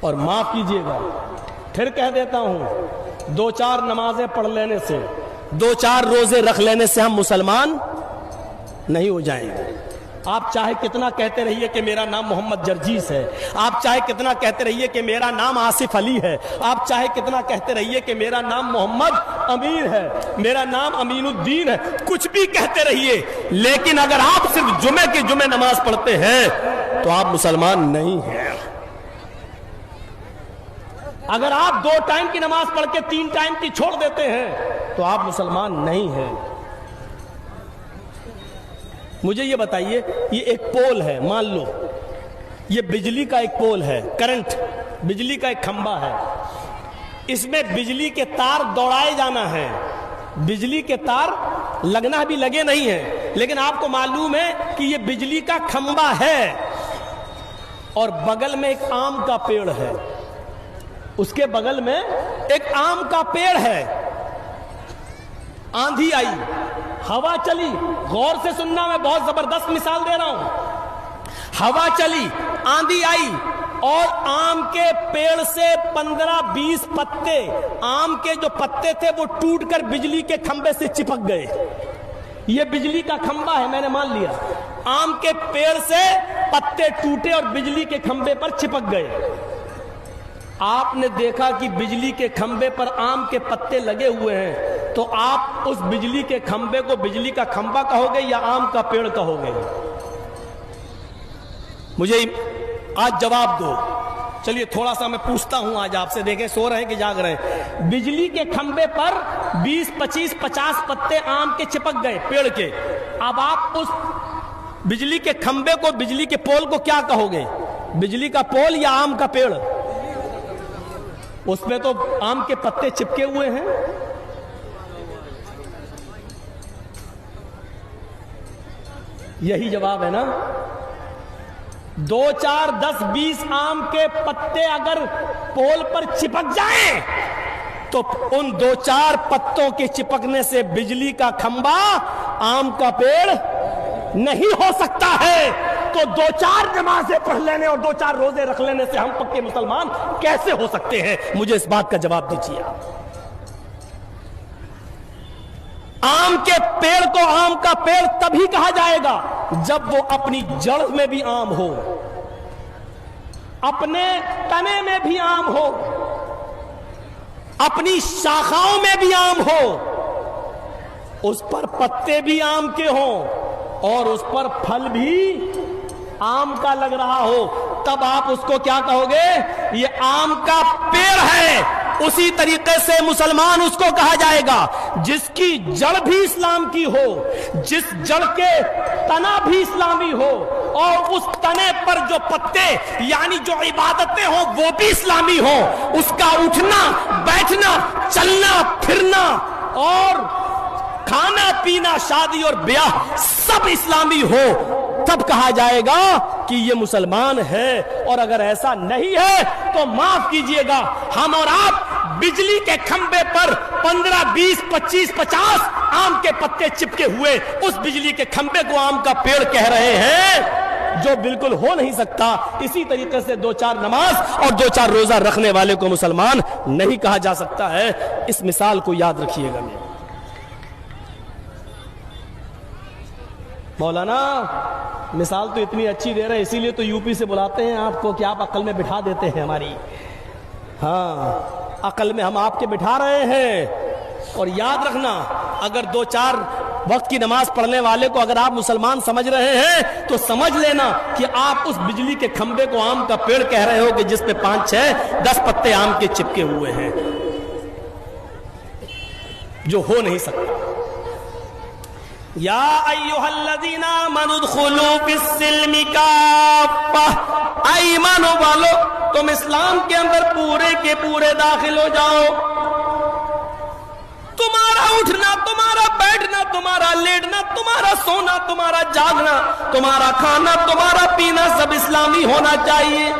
اور معاف کیجیے گا، پھر کہہ دیتا ہوں، 2-4 نمازیں پڑھ لینے سے، 2-4 روزے رکھ لینے سے ہم مسلمان نہیں ہو جائیں گے۔ آپ چاہے کتنا کہتے رہیے کہ میرا نام محمد جرجیس ہے، آپ چاہے کتنا کہتے رہیے کہ میرا نام آصف علی ہے، آپ چاہے کتنا کہتے رہیے کہ میرا نام محمد امین ہے، میرا نام امین الدین ہے، کچھ بھی کہتے رہیے، لیکن اگر آپ صرف جمعے کی جمعے نماز پڑھتے ہیں تو آپ مسلمان نہیں ہیں۔ اگر آپ 2 ٹائم کی نماز پڑھ کے 3 ٹائم کی چھوڑ دیتے ہیں تو آپ مسلمان نہیں ہیں۔ مجھے یہ بتائیے، یہ ایک پول ہے، مان لو یہ بجلی کا ایک پول ہے، کرنٹ، بجلی کا ایک کھمبا ہے، اس میں بجلی کے تار دوڑائے جانا ہے، بجلی کے تار لگنا بھی لگے نہیں ہیں، لیکن آپ کو معلوم ہے کہ یہ بجلی کا کھمبا ہے اور بغل میں ایک آم کا پیڑ ہے، اس کے بغل میں ایک آم کا پیڑ ہے۔ آندھی آئی، ہوا چلی، غور سے سننا، میں بہت زبردست مثال دے رہا ہوں، ہوا چلی، آندھی آئی اور آم کے پیڑ سے 15-20 پتے، آم کے جو پتے تھے وہ ٹوٹ کر بجلی کے کھمبے سے چپک گئے۔ یہ بجلی کا کھمبا ہے، میں نے مان لیا، آم کے پیڑ سے پتے ٹوٹے اور بجلی کے کھمبے پر چپک گئے۔ آپ نے دیکھا کہ بجلی کے کھمبے پر آم کے پتے لگے ہوئے ہیں، تو آپ اس بجلی کے کھمبے کو بجلی کا کھمبا کہو گے یا آم کا پیڑ کہو گے؟ مجھے آج جواب دو۔ چلیے تھوڑا سا میں پوچھتا ہوں آج آپ سے، دیکھیں سو رہے ہیں کہ جاگ رہے ہیں۔ بجلی کے کھمبے پر 20, 25, 50 پتے آم کے چپک گئے پیڑ کے، اب آپ اس بجلی کے کھمبے کو، بجلی کے پول کو کیا کہو گے؟ بجلی کا پول یا آم کا پیڑ؟ اس میں تو آم کے پتے چپکے ہوئے ہیں۔ یہی جواب ہے نا؟ 2, 4, 10, 20 آم کے پتے اگر پول پر چپک جائیں تو ان 2-4 پتوں کے چپکنے سے بجلی کا کھمبا آم کا پیڑ نہیں ہو سکتا ہے۔ تو 2-4 نمازیں پڑھ لینے اور 2-4 روزے رکھ لینے سے ہم پکے مسلمان کیسے ہو سکتے ہیں؟ مجھے اس بات کا جواب دیجیے۔ آم کے پیڑ کو آم کا پیڑ تبھی کہا جائے گا جب وہ اپنی جڑ میں بھی آم ہو، اپنے تنے میں بھی آم ہو، اپنی شاخاؤں میں بھی آم ہو، اس پر پتے بھی آم کے ہوں اور اس پر پھل بھی آم کا لگ رہا ہو، تب آپ اس کو کیا کہو گے؟ یہ آم کا پیڑ ہے۔ اسی طریقے سے مسلمان اس کو کہا جائے گا جس کی جڑ بھی اسلام کی ہو، جس جڑ کے تنا بھی اسلامی ہو، اور اس تنے پر جو پتے یعنی جو عبادتیں ہوں وہ بھی اسلامی ہوں، اس کا اٹھنا بیٹھنا چلنا پھرنا اور کھانا پینا شادی اور بیاہ سب اسلامی ہو، تب کہا جائے گا کہ یہ مسلمان ہے۔ اور اگر ایسا نہیں ہے تو معاف کیجئے گا، ہم اور آپ بجلی کے کھمبے پر 15, 20, 25, 50 آم کے پتے چپکے ہوئے اس بجلی کے کھمبے کو آم کا پیڑ کہہ رہے ہیں، جو بالکل ہو نہیں سکتا۔ اسی طریقے سے 2-4 نماز اور 2-4 روزہ رکھنے والے کو مسلمان نہیں کہا جا سکتا ہے۔ اس مثال کو یاد رکھیے گا۔ مولانا مثال تو اتنی اچھی دے رہے، اسی لیے تو یو پی سے بلاتے ہیں آپ کو کہ آپ عقل میں بٹھا دیتے ہیں ہماری۔ ہاں، عقل میں ہم آپ کے بٹھا رہے ہیں۔ اور یاد رکھنا، اگر 2-4 وقت کی نماز پڑھنے والے کو اگر آپ مسلمان سمجھ رہے ہیں تو سمجھ لینا کہ آپ اس بجلی کے کھمبے کو آم کا پیڑ کہہ رہے ہو کہ جس پہ 5, 6, 10 پتے آم کے چپکے ہوئے ہیں، جو ہو نہیں سکتا۔ یا ایھا الذین آمنوا ادخلوا فی السلم کافہ، اے ایمان والو تم اسلام کے اندر پورے کے پورے داخل ہو جاؤ۔ تمہارا اٹھنا، تمہارا بیٹھنا، تمہارا لیٹنا، تمہارا سونا، تمہارا جاگنا، تمہارا کھانا، تمہارا پینا سب اسلامی ہونا چاہیے۔